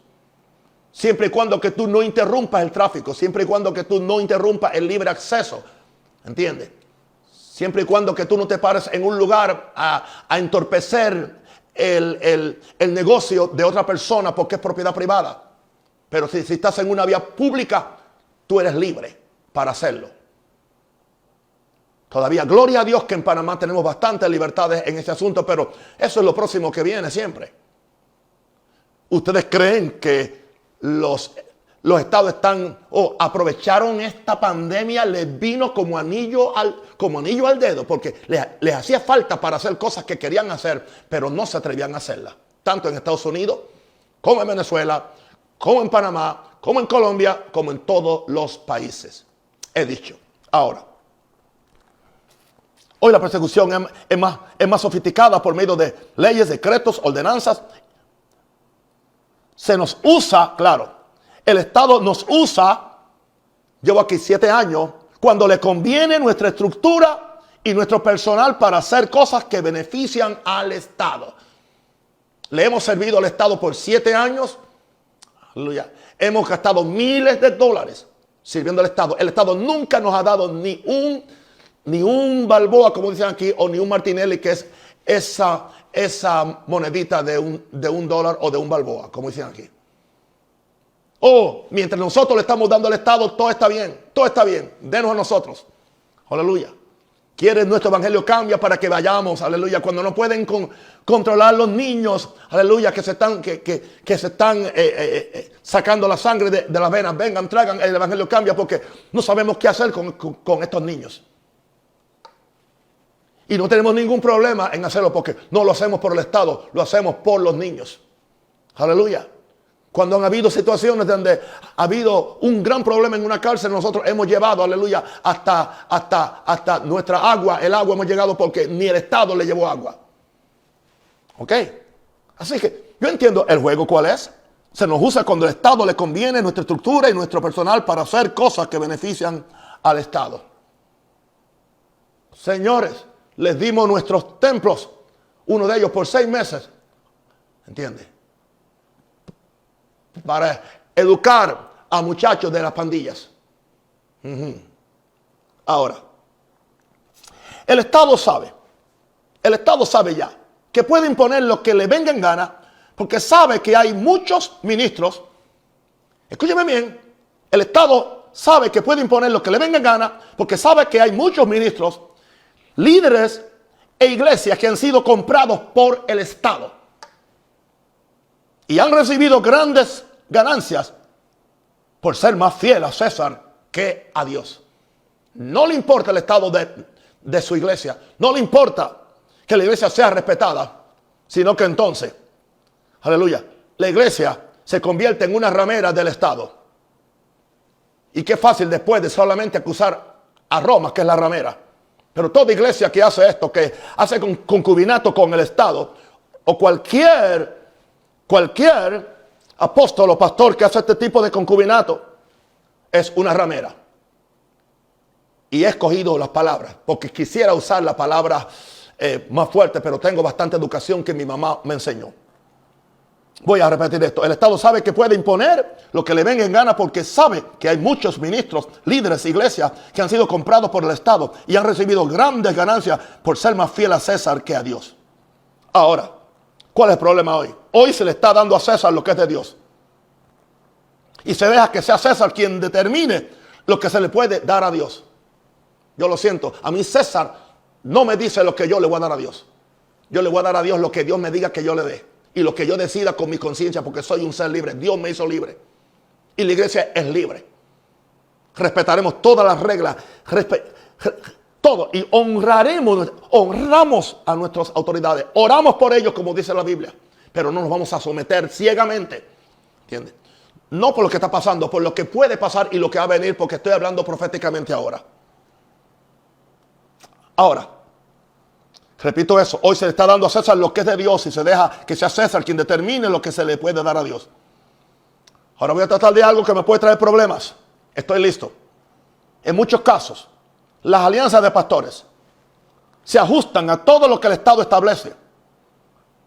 Siempre y cuando que tú no interrumpas el tráfico, siempre y cuando que tú no interrumpas el libre acceso. ¿Entiendes? Siempre y cuando que tú no te pares en un lugar a entorpecer el negocio de otra persona porque es propiedad privada. Pero si estás en una vía pública, tú eres libre para hacerlo. Todavía, gloria a Dios que en Panamá tenemos bastantes libertades en ese asunto, pero eso es lo próximo que viene siempre. ¿Ustedes creen que los estados aprovecharon esta pandemia, les vino como anillo al dedo, porque les hacía falta para hacer cosas que querían hacer, pero no se atrevían a hacerlas? Tanto en Estados Unidos, como en Venezuela, como en Panamá, como en Colombia, como en todos los países. He dicho. Ahora, hoy la persecución es más sofisticada por medio de leyes, decretos, ordenanzas. Se nos usa, claro. El Estado nos usa, llevo aquí 7 años, cuando le conviene nuestra estructura y nuestro personal para hacer cosas que benefician al Estado. Le hemos servido al Estado por 7 años. Aleluya. Hemos gastado miles de dólares sirviendo al Estado. El Estado nunca nos ha dado ni un Balboa, como dicen aquí, o ni un Martinelli, que es esa monedita de un dólar o de un Balboa, como dicen aquí. Mientras nosotros le estamos dando al Estado, todo está bien, denos a nosotros. Aleluya. ¿Quieres nuestro evangelio cambia para que vayamos? Aleluya. Cuando no pueden controlar los niños, aleluya, que se están sacando la sangre de las venas, vengan, traigan, el evangelio cambia, porque no sabemos qué hacer con estos niños. Y no tenemos ningún problema en hacerlo, porque no lo hacemos por el Estado, lo hacemos por los niños. Aleluya. Cuando han habido situaciones donde ha habido un gran problema en una cárcel, nosotros hemos llevado, aleluya, hasta nuestra agua, el agua hemos llegado porque ni el Estado le llevó agua. ¿Ok? Así que yo entiendo el juego cuál es. Se nos usa cuando el Estado le conviene nuestra estructura y nuestro personal para hacer cosas que benefician al Estado. Señores, les dimos nuestros templos, uno de ellos por 6 meses. ¿Entiendes? Para educar a muchachos de las pandillas. Ahora, el Estado sabe ya que puede imponer lo que le venga en gana, porque sabe que hay muchos ministros. Escúcheme bien, el Estado sabe que puede imponer lo que le venga en gana, porque sabe que hay muchos ministros, líderes e iglesias que han sido comprados por el Estado y han recibido grandes ganancias por ser más fiel a César que a Dios. No le importa el estado de su iglesia, no le importa que la iglesia sea respetada, sino que entonces, aleluya, la iglesia se convierte en una ramera del Estado. Y qué fácil después de solamente acusar a Roma, que es la ramera. Pero toda iglesia que hace esto, que hace concubinato con el Estado, o cualquier apóstol o pastor que hace este tipo de concubinato, es una ramera. Y he escogido las palabras, porque quisiera usar la palabra más fuerte, pero tengo bastante educación que mi mamá me enseñó. Voy a repetir esto. El Estado sabe que puede imponer lo que le venga en gana, porque sabe que hay muchos ministros, líderes, iglesias que han sido comprados por el Estado y han recibido grandes ganancias por ser más fiel a César que a Dios. Ahora, ¿cuál es el problema hoy? Hoy se le está dando a César lo que es de Dios. Y se deja que sea César quien determine lo que se le puede dar a Dios. Yo lo siento. A mí César no me dice lo que yo le voy a dar a Dios. Yo le voy a dar a Dios lo que Dios me diga que yo le dé. Y lo que yo decida con mi conciencia, porque soy un ser libre. Dios me hizo libre. Y la iglesia es libre. Respetaremos todas las reglas. Todo. Y honramos a nuestras autoridades. Oramos por ellos, como dice la Biblia. Pero no nos vamos a someter ciegamente. ¿Entiendes? No por lo que está pasando, por lo que puede pasar y lo que va a venir, porque estoy hablando proféticamente ahora. Ahora, repito eso, hoy se le está dando a César lo que es de Dios y se deja que sea César quien determine lo que se le puede dar a Dios. Ahora voy a tratar de algo que me puede traer problemas. Estoy listo. En muchos casos, las alianzas de pastores se ajustan a todo lo que el Estado establece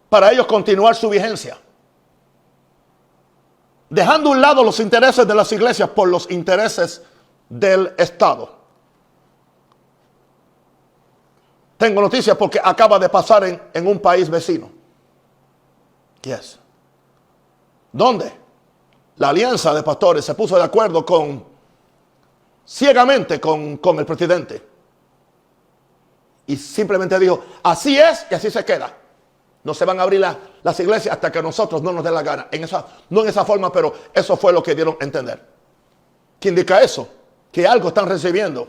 para ellos continuar su vigencia, dejando a un lado los intereses de las iglesias por los intereses del Estado. Tengo noticias porque acaba de pasar en un país vecino. Yes. ¿Dónde? La alianza de pastores se puso de acuerdo ciegamente con el presidente. Y simplemente dijo, así es y así se queda. No se van a abrir las iglesias hasta que nosotros no nos dé la gana. No en esa forma, pero eso fue lo que dieron a entender. ¿Qué indica eso? Que algo están recibiendo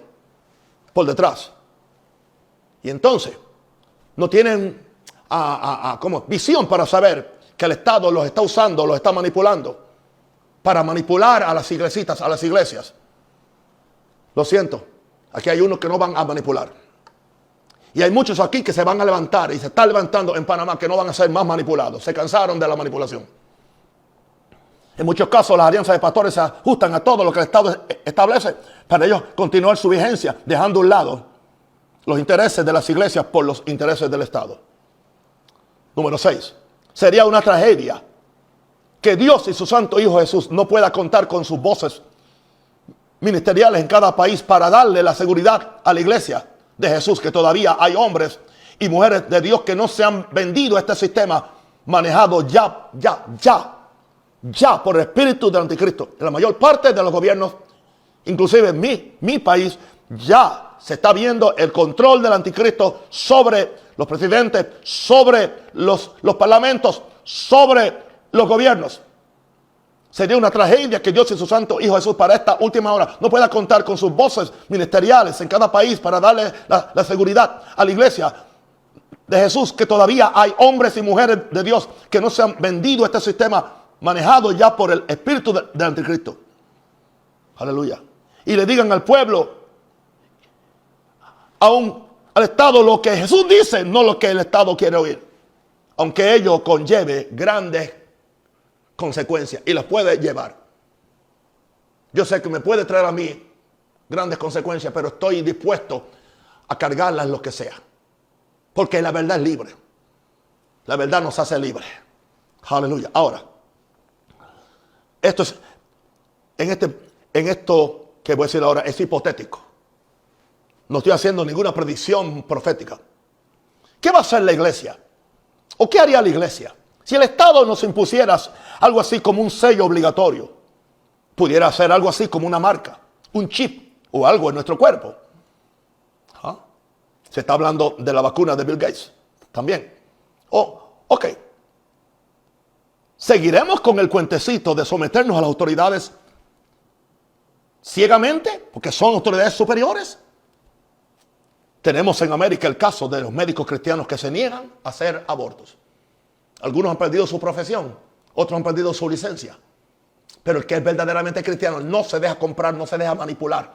por detrás. Y entonces, no tienen visión para saber que el Estado los está usando, los está manipulando, para manipular a las iglesitas, a las iglesias. Lo siento, aquí hay unos que no van a manipular. Y hay muchos aquí que se van a levantar y se están levantando en Panamá que no van a ser más manipulados. Se cansaron de la manipulación. En muchos casos las alianzas de pastores se ajustan a todo lo que el Estado establece para ellos continuar su vigencia, dejando a un lado los intereses de las iglesias por los intereses del Estado. Número 6. Sería una tragedia que Dios y su Santo Hijo Jesús no pueda contar con sus voces ministeriales en cada país para darle la seguridad a la iglesia de Jesús, que todavía hay hombres y mujeres de Dios que no se han vendido a este sistema manejado ya por el espíritu del anticristo. En la mayor parte de los gobiernos, inclusive en mi país, ya se está viendo el control del anticristo sobre los presidentes, sobre los parlamentos, sobre los gobiernos. Sería una tragedia que Dios y su Santo Hijo Jesús para esta última hora no pueda contar con sus voces ministeriales en cada país para darle la seguridad a la iglesia de Jesús, que todavía hay hombres y mujeres de Dios que no se han vendido a este sistema manejado ya por el espíritu del anticristo. Aleluya. Y le digan al pueblo, al Estado, lo que Jesús dice, no lo que el Estado quiere oír. Aunque ello conlleve grandes consecuencias y las puede llevar. Yo sé que me puede traer a mí grandes consecuencias, pero estoy dispuesto a cargarlas lo que sea. Porque la verdad es libre. La verdad nos hace libres. Aleluya. Ahora, esto es, en esto que voy a decir ahora es hipotético. No estoy haciendo ninguna predicción profética. ¿Qué va a hacer la iglesia? ¿O qué haría la iglesia? Si el Estado nos impusiera algo así como un sello obligatorio, pudiera ser algo así como una marca, un chip o algo en nuestro cuerpo. ¿Ah? Se está hablando de la vacuna de Bill Gates también. Ok. ¿Seguiremos con el cuentecito de someternos a las autoridades ciegamente? Porque son autoridades superiores. Tenemos en América el caso de los médicos cristianos que se niegan a hacer abortos. Algunos han perdido su profesión, otros han perdido su licencia. Pero el que es verdaderamente cristiano no se deja comprar, no se deja manipular.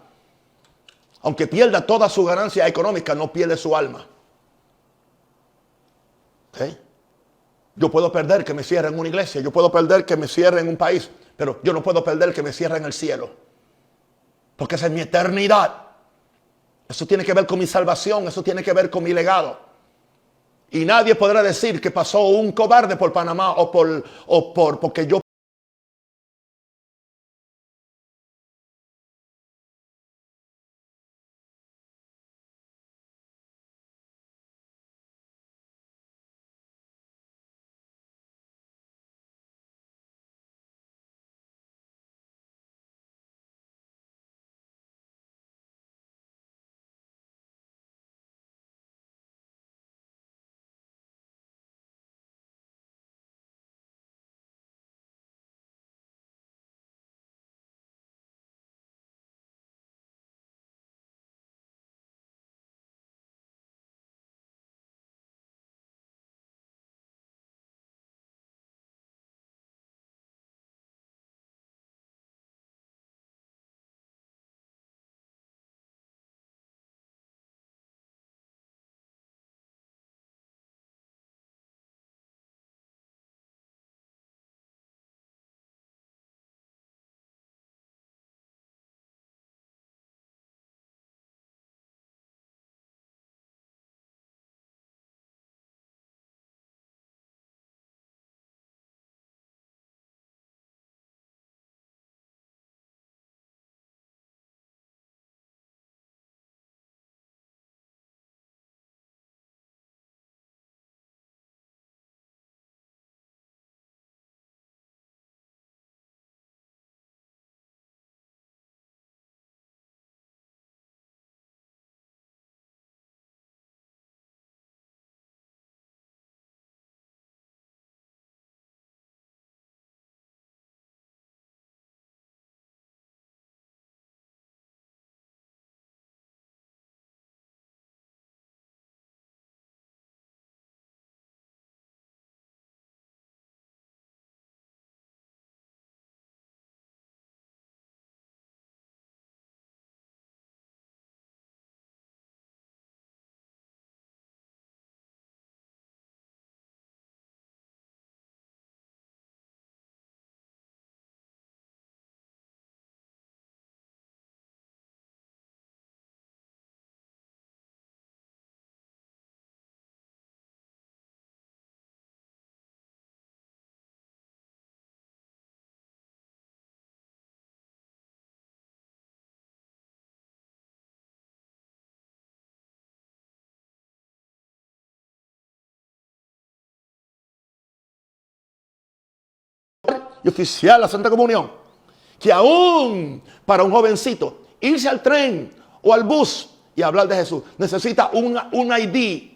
Aunque pierda toda su ganancia económica, no pierde su alma. ¿Okay? Yo puedo perder que me cierren una iglesia, yo puedo perder que me cierren un país, pero yo no puedo perder que me cierren el cielo. Porque esa es mi eternidad. Eso tiene que ver con mi salvación, eso tiene que ver con mi legado. Y nadie podrá decir que pasó un cobarde por Panamá porque yo. Y oficial la Santa Comunión, que aún para un jovencito irse al tren o al bus y hablar de Jesús necesita un ID,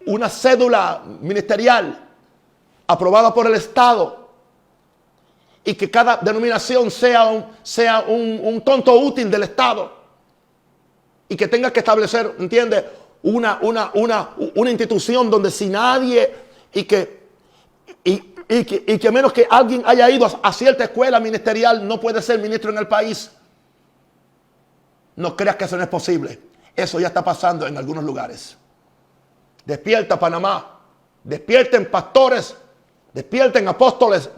una cédula ministerial aprobada por el Estado, y que cada denominación sea un tonto útil del Estado, y que tenga que establecer, ¿entiende?, una institución donde si nadie, y y que a menos que alguien haya ido a cierta escuela ministerial, no puede ser ministro en el país. No creas que eso no es posible. Eso ya está pasando en algunos lugares. Despierta, Panamá. Despierten, pastores. Despierten, apóstoles.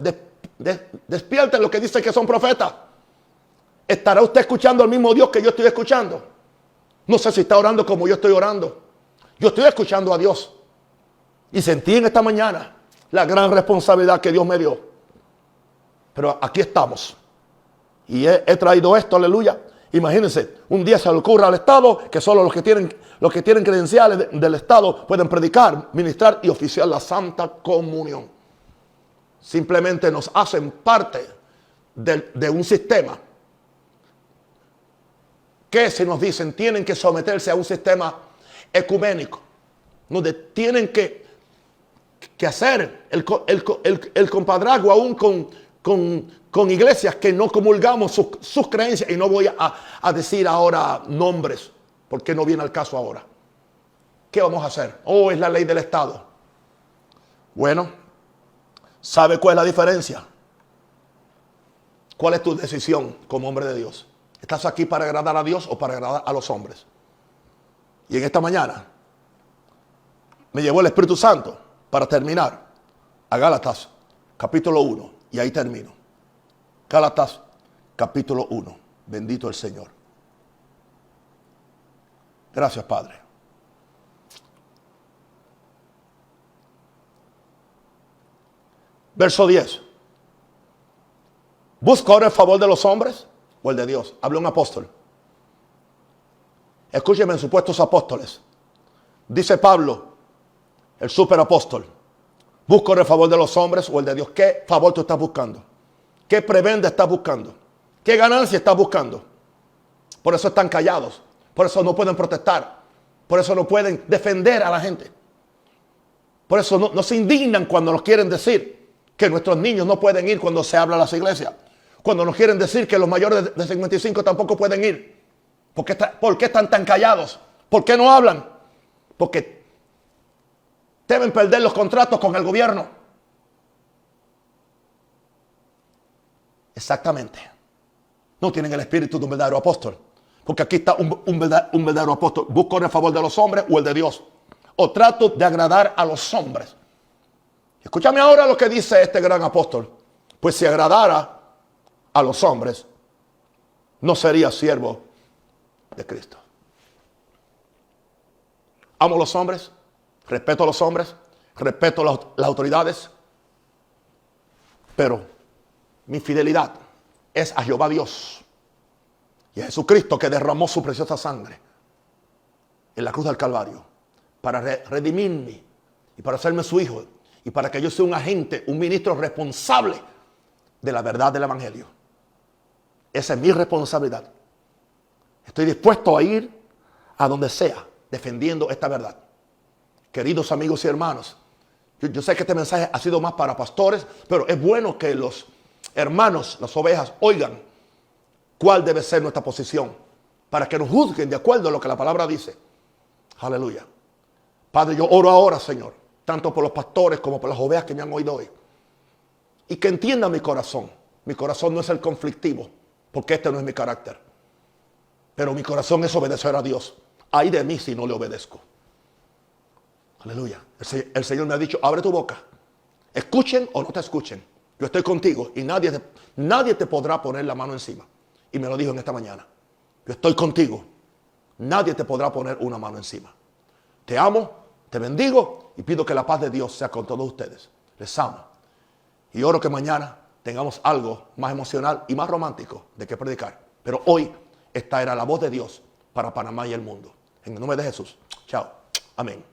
Despierten los que dicen que son profetas. ¿Estará usted escuchando al mismo Dios que yo estoy escuchando? No sé si está orando como yo estoy orando. Yo estoy escuchando a Dios. Y sentí en esta mañana la gran responsabilidad que Dios me dio. Pero aquí estamos. Y he traído esto, aleluya. Imagínense, un día se le ocurre al Estado que solo los que tienen credenciales del Estado pueden predicar, ministrar y oficiar la Santa Comunión. Simplemente nos hacen parte de un sistema que, si nos dicen, tienen que someterse a un sistema ecuménico, donde tienen que hacer el compadrazgo aún con iglesias que no comulgamos sus creencias. Y no voy a decir ahora nombres, porque no viene al caso ahora. ¿Qué vamos a hacer? Oh, es la ley del Estado. Bueno, ¿sabe cuál es la diferencia? ¿Cuál es tu decisión como hombre de Dios? ¿Estás aquí para agradar a Dios o para agradar a los hombres? Y en esta mañana me llevó el Espíritu Santo para terminar a Gálatas capítulo 1. Y ahí termino. Gálatas capítulo 1. Bendito el Señor. Gracias, Padre. Verso 10. ¿Busca ahora el favor de los hombres o el de Dios? Habló un apóstol. Escúcheme, supuestos apóstoles. Dice Pablo, el superapóstol. ¿Busca el favor de los hombres o el de Dios? ¿Qué favor tú estás buscando? ¿Qué prebenda estás buscando? ¿Qué ganancia estás buscando? Por eso están callados. Por eso no pueden protestar. Por eso no pueden defender a la gente. Por eso no se indignan cuando nos quieren decir que nuestros niños no pueden ir cuando se habla a las iglesias. Cuando nos quieren decir que los mayores de 55 tampoco pueden ir. ¿Por qué están tan callados? ¿Por qué no hablan? Porque deben perder los contratos con el gobierno. Exactamente. No tienen el espíritu de un verdadero apóstol. Porque aquí está un verdadero apóstol. ¿Busco el favor de los hombres o el de Dios? ¿O trato de agradar a los hombres? Escúchame ahora lo que dice este gran apóstol. Pues si agradara a los hombres, no sería siervo de Cristo. Amo a los hombres, respeto a los hombres, respeto a las autoridades, pero mi fidelidad es a Jehová Dios y a Jesucristo, que derramó su preciosa sangre en la cruz del Calvario para redimirme y para hacerme su hijo y para que yo sea un agente, un ministro responsable de la verdad del evangelio. Esa es mi responsabilidad. Estoy dispuesto a ir a donde sea defendiendo esta verdad. Queridos amigos y hermanos, yo sé que este mensaje ha sido más para pastores, pero es bueno que los hermanos, las ovejas, oigan cuál debe ser nuestra posición para que nos juzguen de acuerdo a lo que la palabra dice. Aleluya. Padre, yo oro ahora, Señor, tanto por los pastores como por las ovejas que me han oído hoy. Y que entiendan mi corazón. Mi corazón no es el conflictivo, porque este no es mi carácter. Pero mi corazón es obedecer a Dios. Ay de mí si no le obedezco. Aleluya. El Señor me ha dicho, abre tu boca. Escuchen o no te escuchen. Yo estoy contigo y nadie te podrá poner la mano encima. Y me lo dijo en esta mañana. Yo estoy contigo. Nadie te podrá poner una mano encima. Te amo, te bendigo y pido que la paz de Dios sea con todos ustedes. Les amo. Y oro que mañana tengamos algo más emocional y más romántico de que predicar. Pero hoy esta era la voz de Dios para Panamá y el mundo. En el nombre de Jesús. Chao. Amén.